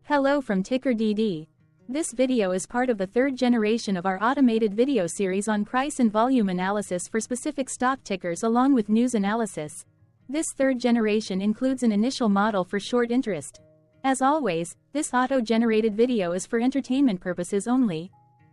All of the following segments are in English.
Hello from TickerDD. This video is part of the third generation of our automated video series on price and volume analysis for specific stock tickers along with news analysis. This third generation includes an initial model for short interest. As always, this auto-generated video is for entertainment purposes only.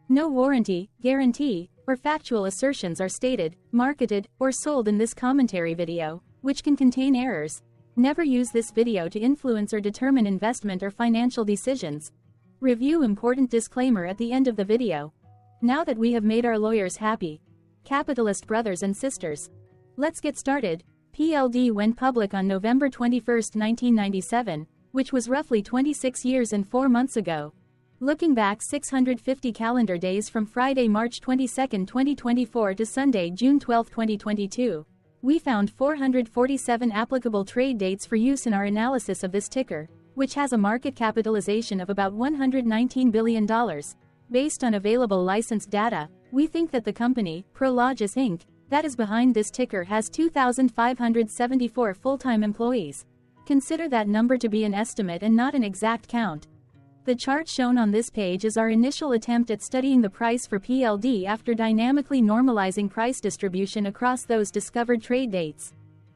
No warranty, guarantee, or factual assertions are stated, marketed, or sold in this commentary video, which can contain errors. Never use this video to influence or determine investment or financial decisions. Review important disclaimer at the end of the video. Now that we have made our lawyers happy, capitalist brothers and sisters, let's get started. PLD went public on November 21, 1997, which was roughly 26 years and 4 months ago. Looking back 650 calendar days from Friday, March 22, 2024 to Sunday, June 12, 2022. We found 447 applicable trade dates for use in our analysis of this ticker, which has a market capitalization of about $119 billion. Based on available licensed data, we think that the company, Prologis Inc., that is behind this ticker has 2,574 full-time employees. Consider that number to be an estimate and not an exact count. The chart shown on this page is our initial attempt at studying the price for PLD after dynamically normalizing price distribution across those discovered trade dates.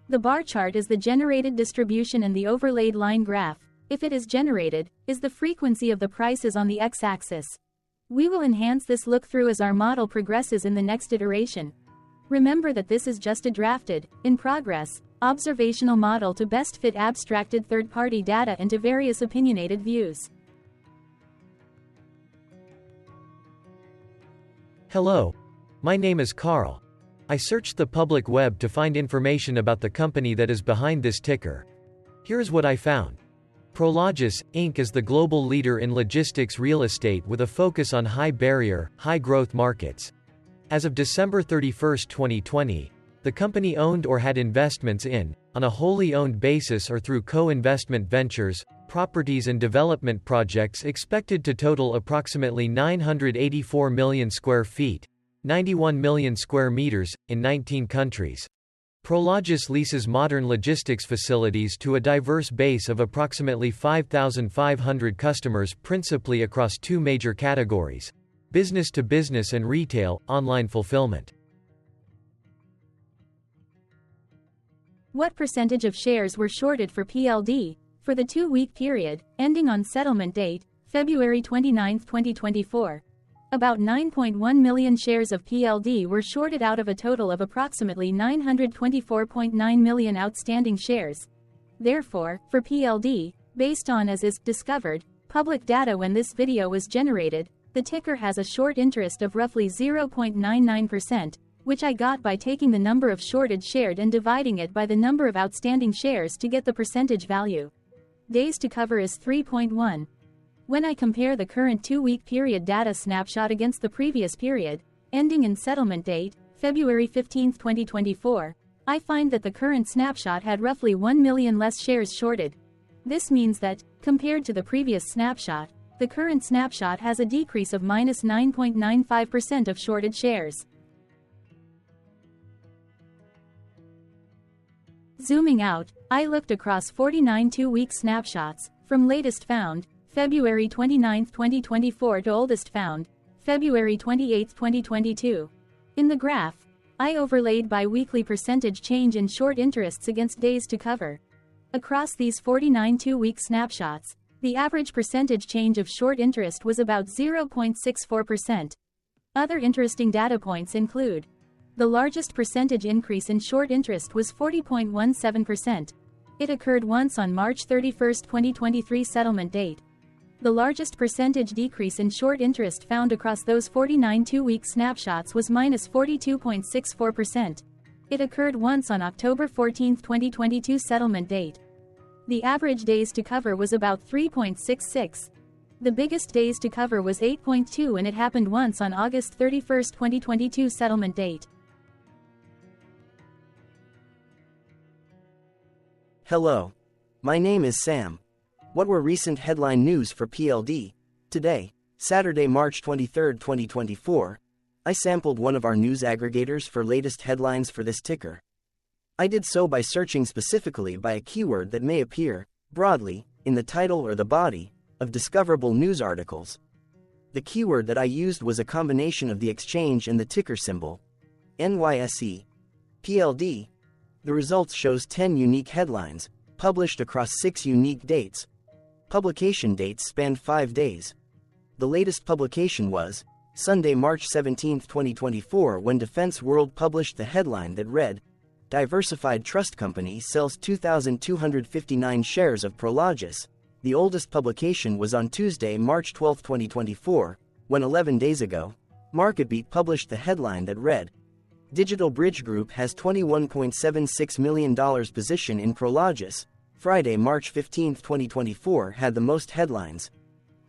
The bar chart is the generated distribution and the overlaid line graph, if it is generated, is the frequency of the prices on the x-axis. We will enhance this look-through as our model progresses in the next iteration. Remember that this is just a drafted, in progress, observational model to best fit abstracted third-party data into various opinionated views. Hello. My name is Carl. I searched the public web to find information about the company that is behind this ticker. Here's what I found. Prologis, Inc. is the global leader in logistics real estate with a focus on high-barrier, high-growth markets. As of December 31, 2020, the company owned or had investments in, on a wholly owned basis or through co-investment ventures, properties and development projects expected to total approximately 984 million square feet, 91 million square meters, in 19 countries. Prologis leases modern logistics facilities to a diverse base of approximately 5,500 customers principally across two major categories: business-to-business and retail, online fulfillment. What percentage of shares were shorted for PLD? For the 2-week period, ending on settlement date, February 29, 2024. About 9.1 million shares of PLD were shorted out of a total of approximately 924.9 million outstanding shares. Therefore, for PLD, based on as is discovered public data when this video was generated, the ticker has a short interest of roughly 0.99%, which I got by taking the number of shorted shared and dividing it by the number of outstanding shares to get the percentage value. Days to cover is 3.1. When I compare the current 2-week period data snapshot against the previous period, ending in settlement date, February 15, 2024, I find that the current snapshot had roughly 1 million less shares shorted. This means that, compared to the previous snapshot, the current snapshot has a decrease of minus 9.95% of shorted shares. Zooming out, I looked across 49 2-week snapshots, from latest found, February 29, 2024 to oldest found, February 28, 2022. In the graph, I overlaid bi-weekly percentage change in short interests against days to cover. Across these 49 2-week snapshots, the average percentage change of short interest was about 0.64%. Other interesting data points include: the largest percentage increase in short interest was 40.17%. It occurred once on March 31, 2023 settlement date. The largest percentage decrease in short interest found across those 49 2-week snapshots was minus 42.64%. It occurred once on October 14, 2022 settlement date. The average days to cover was about 3.66. The biggest days to cover was 8.2 and it happened once on August 31, 2022 settlement date. Hello. My name is Sam. What were recent headline news for PLD? Today, Saturday, March 23, 2024, I sampled one of our news aggregators for latest headlines for this ticker. I did so by searching specifically by a keyword that may appear, broadly, in the title or the body, of discoverable news articles. The keyword that I used was a combination of the exchange and the ticker symbol, NYSE. PLD. The results shows 10 unique headlines, published across 6 unique dates. Publication dates spanned 5 days. The latest publication was Sunday, March 17, 2024, when Defense World published the headline that read, Diversified Trust Company sells 2,259 shares of Prologis. The oldest publication was on Tuesday, March 12, 2024, when 11 days ago, MarketBeat published the headline that read, Digital Bridge Group has $21.76 million position in Prologis. Friday, March 15, 2024 had the most headlines.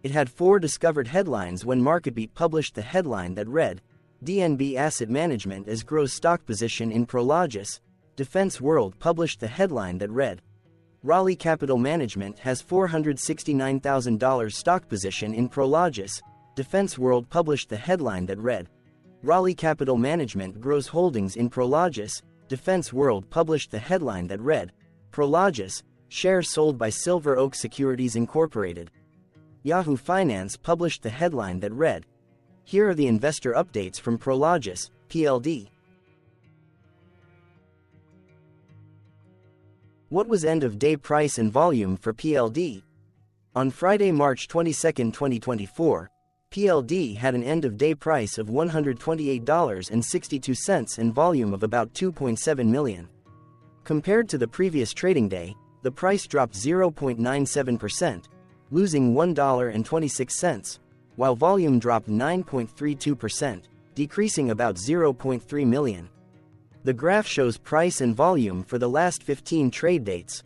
It had 4 discovered headlines when MarketBeat published the headline that read, DNB Asset Management as grows stock position in Prologis. Defense World published the headline that read, Raleigh Capital Management has $469,000 stock position in Prologis. Defense World published the headline that read, Raleigh Capital Management grows holdings in Prologis. Defense World published the headline that read, Prologis, shares sold by Silver Oak Securities Incorporated. Yahoo Finance published the headline that read, Here are the investor updates from Prologis, PLD. What was end-of-day price and volume for PLD? On Friday, March 22, 2024, PLD had an end-of-day price of $128.62 and volume of about 2.7 million. Compared to the previous trading day, the price dropped 0.97%, losing $1.26, while volume dropped 9.32%, decreasing about 0.3 million. The graph shows price and volume for the last 15 trade dates.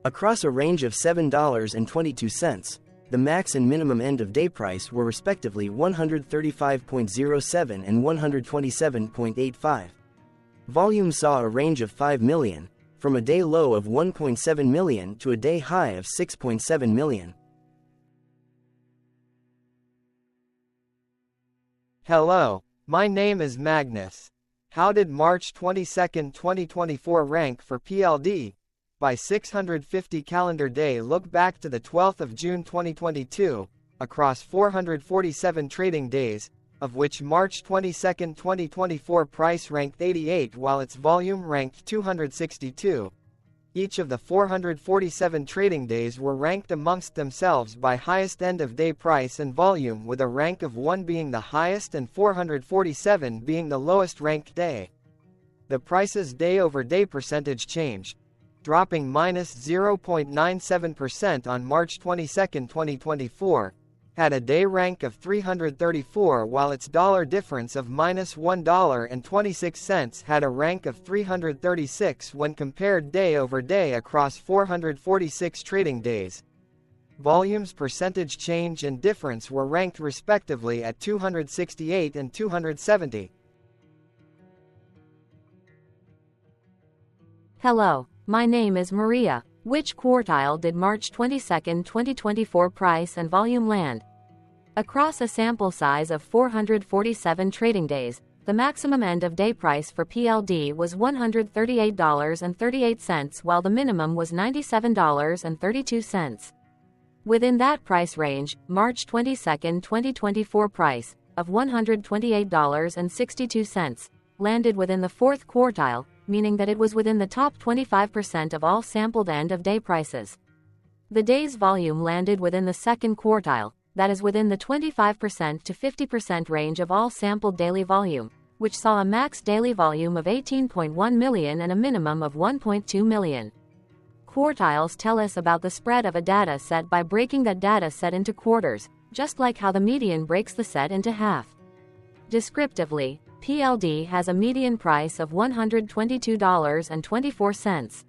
Across a range of $7.22, the max and minimum end-of-day price were respectively $135.07 and $127.85. Volume saw a range of 5 million, from a day low of 1.7 million to a day high of 6.7 million. Hello, my name is Magnus. How did March 22, 2024 rank for PLD? By 650 calendar day, look back to the 12th of June 2022, across 447 trading days, of which March 22, 2024 price ranked 88 while its volume ranked 262. Each of the 447 trading days were ranked amongst themselves by highest end-of-day price and volume, with a rank of 1 being the highest and 447 being the lowest ranked day. The price's day-over-day percentage change, dropping minus 0.97% on March 22, 2024, had a day rank of 334 while its dollar difference of minus $1.26 had a rank of 336 when compared day over day across 446 trading days. Volume's percentage change and difference were ranked respectively at 268 and 270. Hello, my name is Maria. Which quartile did March 22, 2024 price and volume land? Across a sample size of 447 trading days, the maximum end-of-day price for PLD was $138.38 while the minimum was $97.32. Within that price range, March 22, 2024 price, of $128.62, landed within the 4th quartile, meaning that it was within the top 25% of all sampled end-of-day prices. The day's volume landed within the 2nd quartile, that is within the 25% to 50% range of all sampled daily volume, which saw a max daily volume of 18.1 million and a minimum of 1.2 million. Quartiles tell us about the spread of a data set by breaking that data set into quarters, just like how the median breaks the set into half. Descriptively, PLD has a median price of $122.24.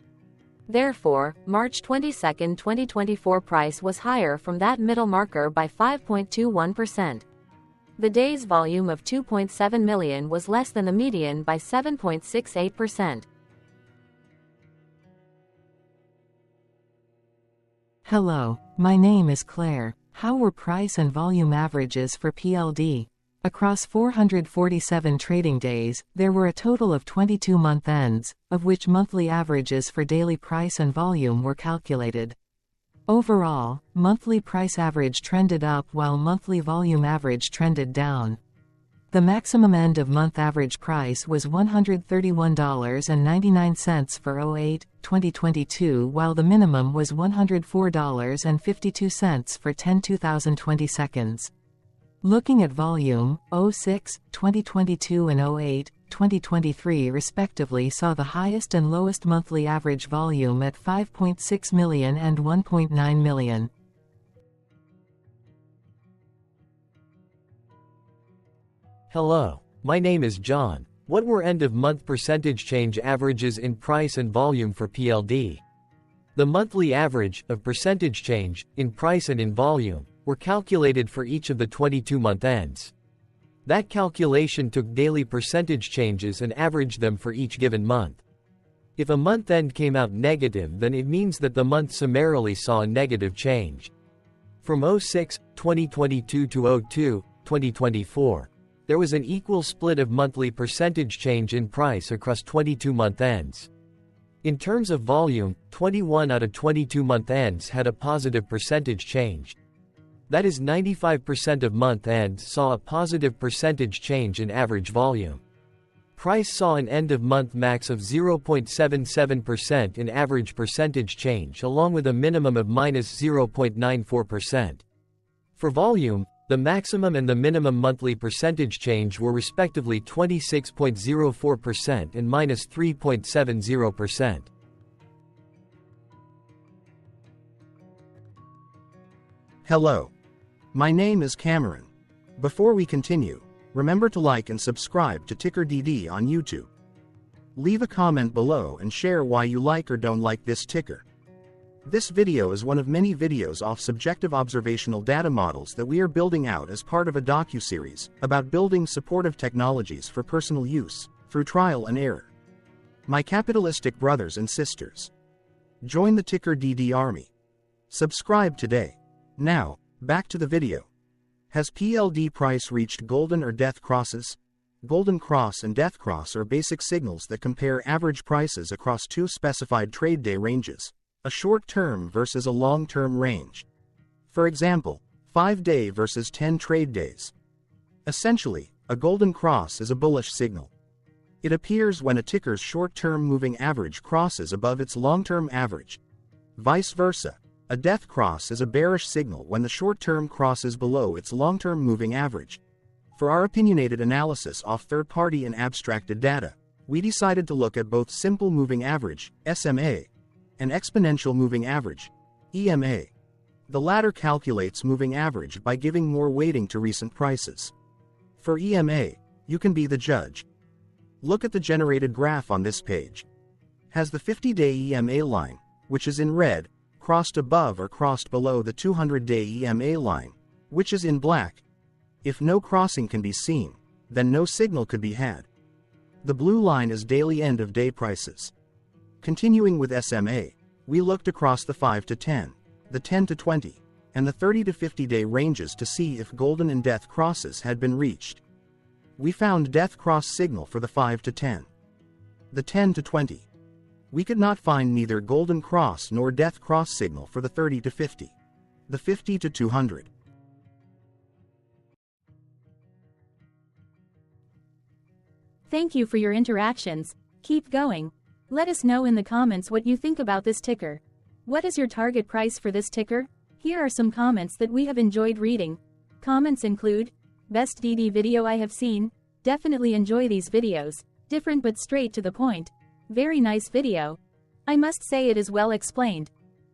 Therefore, March 22, 2024 price was higher from that middle marker by 5.21%. The day's volume of 2.7 million was less than the median by 7.68%. Hello, my name is Claire. How were price and volume averages for PLD? Across 447 trading days, there were a total of 22 month ends, of which monthly averages for daily price and volume were calculated. Overall, monthly price average trended up while monthly volume average trended down. The maximum end-of-month average price was $131.99 for 08-2022 while the minimum was $104.52 for 10-2020 seconds. Looking at volume, 06-2022 and 08-2023 respectively saw the highest and lowest monthly average volume at 5.6 million and 1.9 million. Hello, my name is John. What were end-of-month percentage change averages in price and volume for PLD? The monthly average of percentage change in price and in volume were calculated for each of the 22-month ends. That calculation took daily percentage changes and averaged them for each given month. If a month end came out negative, then it means that the month summarily saw a negative change. From 06-2022 to 02-2024, there was an equal split of monthly percentage change in price across 22-month ends. In terms of volume, 21 out of 22-month ends had a positive percentage change. That is, 95% of month ends saw a positive percentage change in average volume. Price saw an end-of-month max of 0.77% in average percentage change along with a minimum of -0.94%. For volume, the maximum and the minimum monthly percentage change were respectively 26.04% and -3.70%. Hello. My name is Cameron. Before we continue, remember to like and subscribe to TickerDD on YouTube. Leave a comment below and share why you like or don't like this ticker. This video is one of many videos off subjective observational data models that we are building out as part of a docu-series about building supportive technologies for personal use, through trial and error. My capitalistic brothers and sisters, join the TickerDD army. Subscribe today. Now, back to the video. Has PLD price reached golden or death crosses? Golden cross and death cross are basic signals that compare average prices across two specified trade day ranges, a short-term versus a long-term range. For example, 5-day versus 10 trade days. Essentially, a golden cross is a bullish signal. It appears when a ticker's short-term moving average crosses above its long-term average. Vice versa, a death cross is a bearish signal when the short-term crosses below its long-term moving average. For our opinionated analysis off third-party and abstracted data, we decided to look at both simple moving average, SMA, and exponential moving average, EMA. The latter calculates moving average by giving more weighting to recent prices. For EMA, you can be the judge. Look at the generated graph on this page. Has the 50-day EMA line, which is in red, crossed above or crossed below the 200-day EMA line, which is in black? If no crossing can be seen, then no signal could be had. The blue line is daily end-of-day prices. Continuing with SMA, we looked across the 5 to 10, the 10 to 20, and the 30 to 50-day ranges to see if golden and death crosses had been reached. We found death cross signal for the 5 to 10. The 10 to 20. We could not find neither golden cross nor death cross signal for the 30 to 50. The 50 to 200. Thank you for your interactions. Keep going. Let us know in the comments what you think about this ticker. What is your target price for this ticker? Here are some comments that we have enjoyed reading. Comments include, best DD video I have seen, definitely enjoy these videos, different but straight to the point. Very nice video. I must say it is well explained.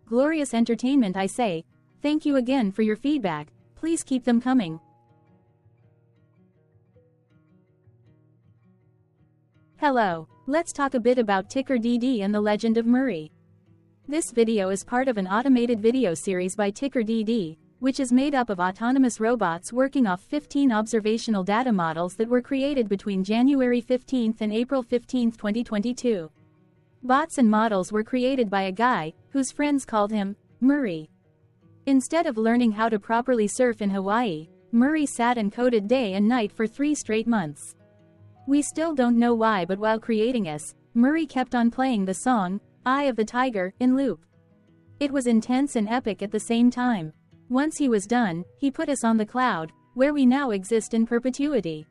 Glorious entertainment I say. Thank you again for your feedback, please keep them coming. Hello, let's talk a bit about TickerDD and the Legend of Murray. This video is part of an automated video series by TickerDD, which is made up of autonomous robots working off 15 observational data models that were created between January 15 and April 15, 2022. Bots and models were created by a guy, whose friends called him Murray. Instead of learning how to properly surf in Hawaii, Murray sat and coded day and night for 3 straight months. We still don't know why, but while creating us, Murray kept on playing the song, Eye of the Tiger, in loop. It was intense and epic at the same time. Once he was done, he put us on the cloud, where we now exist in perpetuity.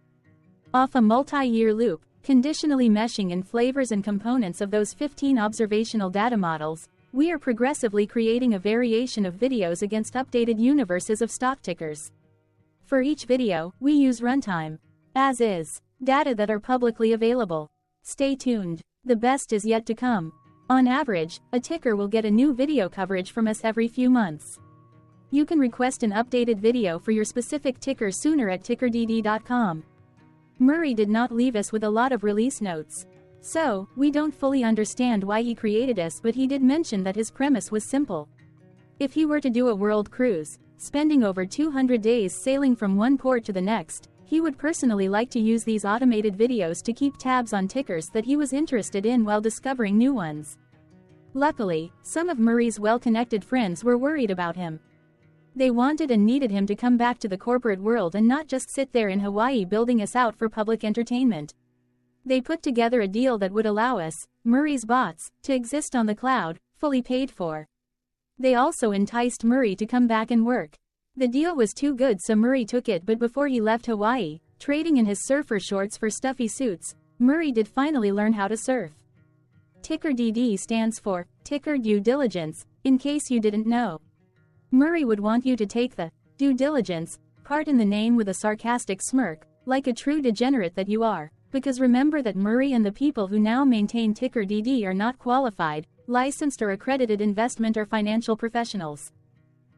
Off a multi-year loop, conditionally meshing in flavors and components of those 15 observational data models, we are progressively creating a variation of videos against updated universes of stock tickers. For each video, we use runtime, as is, data that are publicly available. Stay tuned. The best is yet to come. On average, a ticker will get a new video coverage from us every few months. You can request an updated video for your specific ticker sooner at TickerDD.com. Murray did not leave us with a lot of release notes. So, we don't fully understand why he created us, but he did mention that his premise was simple. If he were to do a world cruise, spending over 200 days sailing from one port to the next, he would personally like to use these automated videos to keep tabs on tickers that he was interested in while discovering new ones. Luckily, some of Murray's well-connected friends were worried about him. They wanted and needed him to come back to the corporate world and not just sit there in Hawaii building us out for public entertainment. They put together a deal that would allow us, Murray's bots, to exist on the cloud, fully paid for. They also enticed Murray to come back and work. The deal was too good, so Murray took it, but before he left Hawaii, trading in his surfer shorts for stuffy suits, Murray did finally learn how to surf. TickerDD stands for Ticker Due Diligence, in case you didn't know. Murray would want you to take the due diligence part in the name with a sarcastic smirk, like a true degenerate that you are, because remember that Murray and the people who now maintain TickerDD are not qualified, licensed or accredited investment or financial professionals.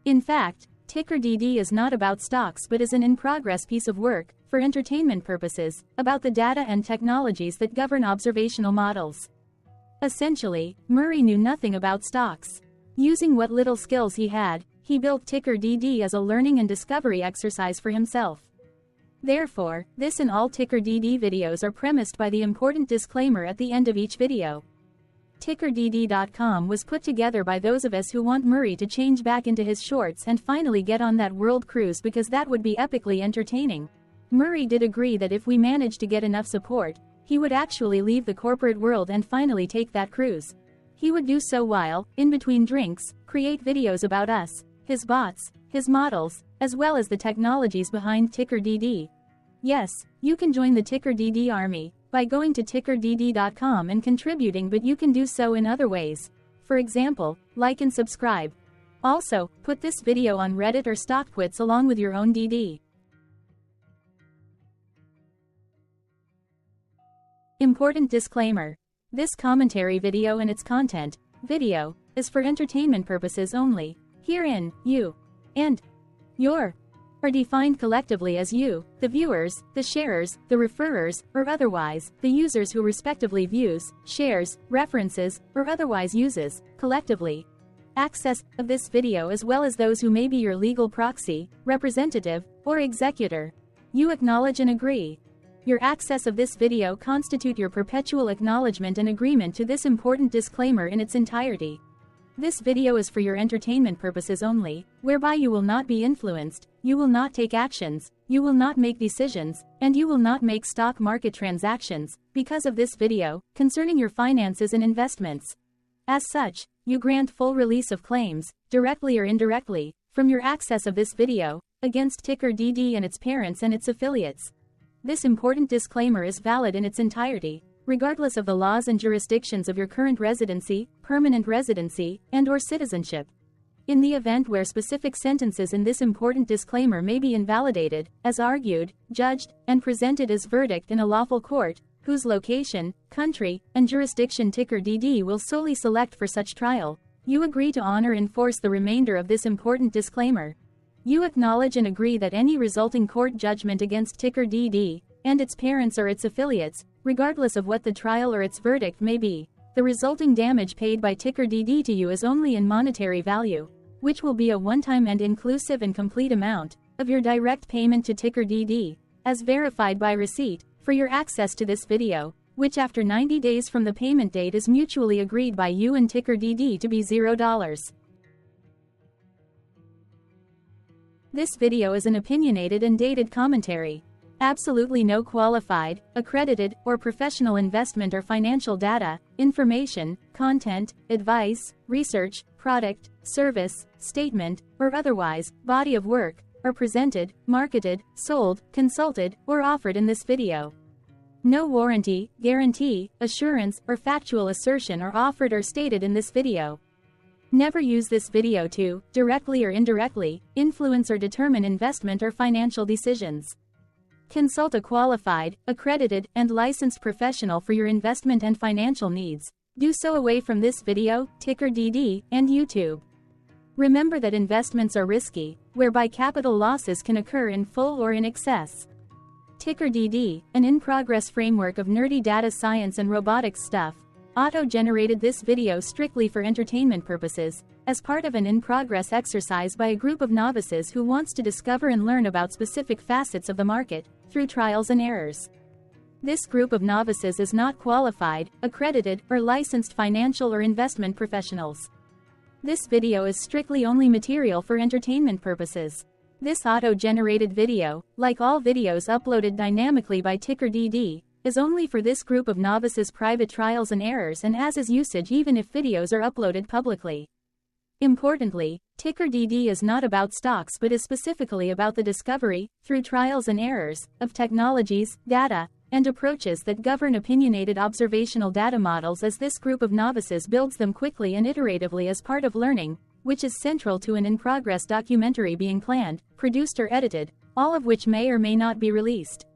In fact, TickerDD is not about stocks but is an in-progress piece of work, for entertainment purposes, about the data and technologies that govern observational models. Essentially, Murray knew nothing about stocks. Using what little skills he had, he built TickerDD as a learning and discovery exercise for himself. Therefore, this and all TickerDD videos are premised by the important disclaimer at the end of each video. TickerDD.com was put together by those of us who want Murray to change back into his shorts and finally get on that world cruise, because that would be epically entertaining. Murray did agree that if we managed to get enough support, he would actually leave the corporate world and finally take that cruise. He would do so while, in between drinks, create videos about us, his bots, his models, as well as the technologies behind TickerDD. Yes, you can join the TickerDD army by going to TickerDD.com and contributing, but you can do so in other ways. For example, like and subscribe. Also, put this video on Reddit or StockTwits along with your own DD. Important disclaimer. This commentary video and its content, video, is for entertainment purposes only. Herein, you and your are defined collectively as you, the viewers, the sharers, the referrers, or otherwise, the users who respectively views, shares, references, or otherwise uses, collectively, access of this video, as well as those who may be your legal proxy, representative, or executor. You acknowledge and agree. Your access of this video constitute your perpetual acknowledgement and agreement to this important disclaimer in its entirety. This video is for your entertainment purposes only, whereby you will not be influenced, you will not take actions, you will not make decisions, and you will not make stock market transactions, because of this video, concerning your finances and investments. As such, you grant full release of claims, directly or indirectly, from your access of this video, against TickerDD and its parents and its affiliates. This important disclaimer is valid in its entirety, regardless of the laws and jurisdictions of your current residency, permanent residency, and/or citizenship. In the event where specific sentences in this important disclaimer may be invalidated, as argued, judged, and presented as verdict in a lawful court, whose location, country, and jurisdiction TickerDD will solely select for such trial, you agree to honor and enforce the remainder of this important disclaimer. You acknowledge and agree that any resulting court judgment against TickerDD and its parents or its affiliates, regardless of what the trial or its verdict may be, the resulting damage paid by TickerDD to you is only in monetary value, which will be a one-time and inclusive and complete amount of your direct payment to TickerDD, as verified by receipt, for your access to this video, which after 90 days from the payment date is mutually agreed by you and TickerDD to be $0. This video is an opinionated and dated commentary. Absolutely no qualified, accredited, or professional investment or financial data, information, content, advice, research, product, service, statement, or otherwise, body of work, are presented, marketed, sold, consulted, or offered in this video. No warranty, guarantee, assurance, or factual assertion are offered or stated in this video. Never use this video to, directly or indirectly, influence or determine investment or financial decisions. Consult a qualified, accredited, and licensed professional for your investment and financial needs. Do so away from this video, TickerDD, and YouTube. Remember that investments are risky, whereby capital losses can occur in full or in excess. TickerDD, an in-progress framework of nerdy data science and robotics stuff, auto-generated this video strictly for entertainment purposes, as part of an in-progress exercise by a group of novices who wants to discover and learn about specific facets of the market, through trials and errors. This group of novices is not qualified, accredited, or licensed financial or investment professionals. This video is strictly only material for entertainment purposes. This auto-generated video, like all videos uploaded dynamically by TickerDD, is only for this group of novices' private trials and errors and as is usage even if videos are uploaded publicly. Importantly, TickerDD is not about stocks but is specifically about the discovery, through trials and errors, of technologies, data, and approaches that govern opinionated observational data models as this group of novices builds them quickly and iteratively as part of learning, which is central to an in-progress documentary being planned, produced or edited, all of which may or may not be released.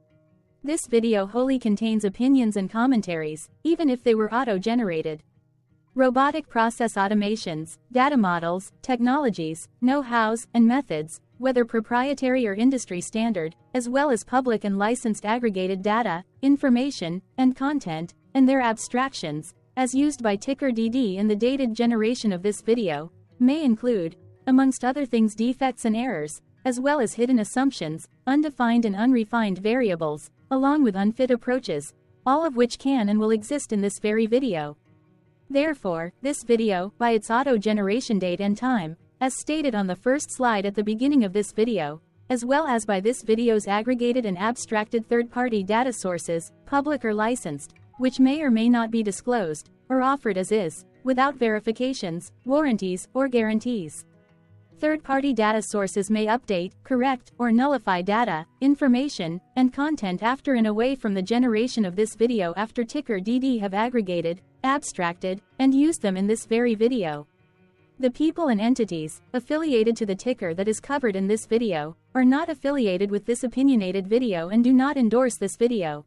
This video wholly contains opinions and commentaries, even if they were auto-generated. Robotic process automations, data models, technologies, know-hows, and methods, whether proprietary or industry standard, as well as public and licensed aggregated data, information, and content, and their abstractions, as used by TickerDD in the dated generation of this video, may include, amongst other things, defects and errors, as well as hidden assumptions, undefined and unrefined variables, along with unfit approaches, all of which can and will exist in this very video. Therefore, this video, by its auto-generation date and time, as stated on the first slide at the beginning of this video, as well as by this video's aggregated and abstracted third-party data sources, public or licensed, which may or may not be disclosed, or offered as is, without verifications, warranties, or guarantees. Third-party data sources may update, correct, or nullify data, information, and content after and away from the generation of this video after TickerDD have aggregated, abstracted, and used them in this very video. The people and entities, affiliated to the ticker that is covered in this video, are not affiliated with this opinionated video and do not endorse this video.